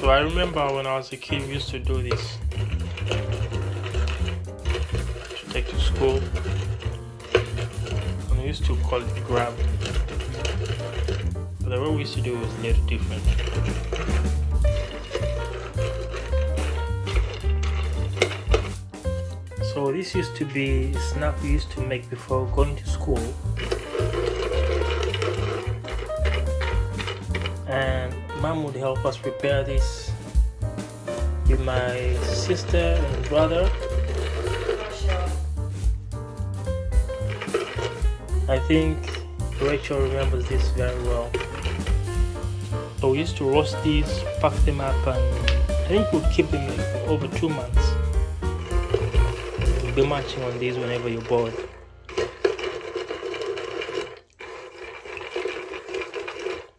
So I remember when I was a kid, we used to do this. To take to school. And we used to call it grab. But the way we used to do it was a little different. So this used to be a snack we used to make before going to school. And Mom would help us prepare this with my sister and brother. I think Rachel remembers this very well. So we used to roast these, pack them up, and I think we'd keep them like for over 2 months. You'll be munching on these whenever you're bored.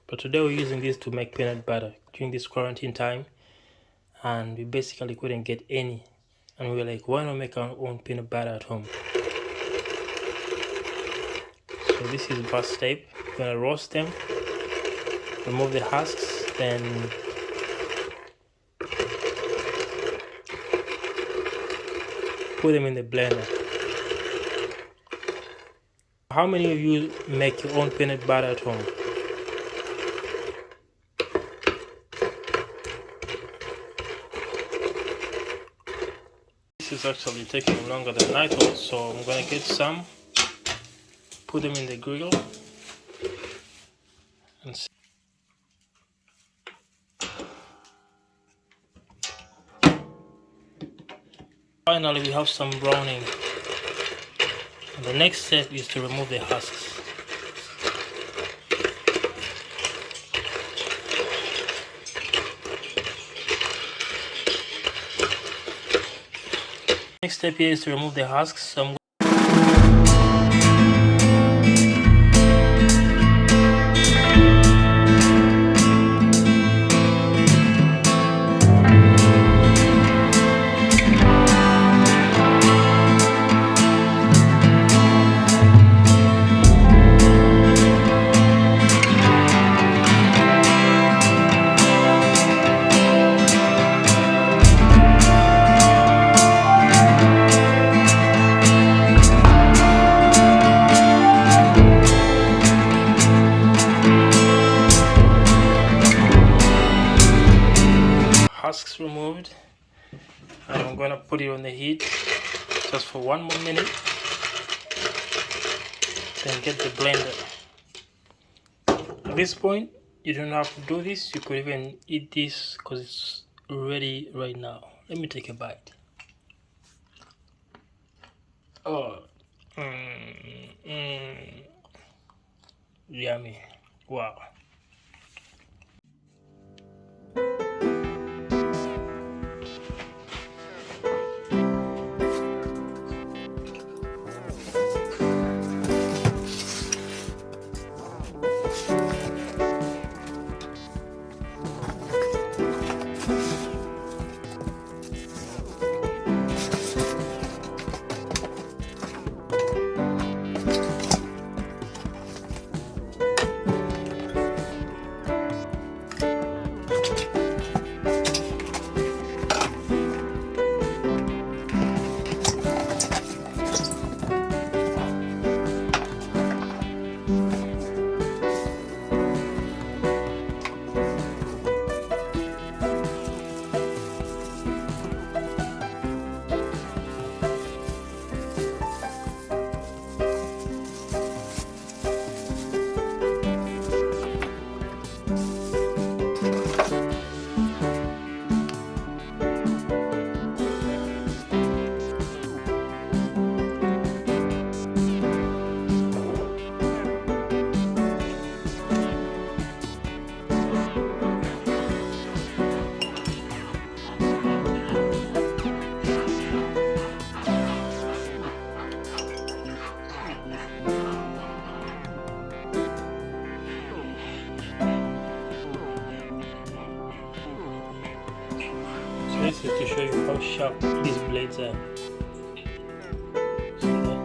But today we're using this to make peanut butter during this quarantine time, and we basically couldn't get any, and we were like, why not make our own peanut butter at home? So this is bus tape. We're gonna roast them, remove the husks, then put them in the blender. How many of you make your own peanut butter at home? This is actually taking longer than I thought, so I'm gonna get some, put them in the grill, and see. Finally, we have some browning. And the next step is to remove the husks. Next step here is to remove the husks. So husks removed, and I'm going to put it on the heat just for 1 more minute, then get the blender. At this point you don't have to do this, you could even eat this because it's ready right now. Let me take a bite. Oh, yummy. Wow. This is to show you how sharp these blades are. See that?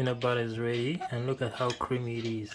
peanut butter is ready, and look at how creamy it is.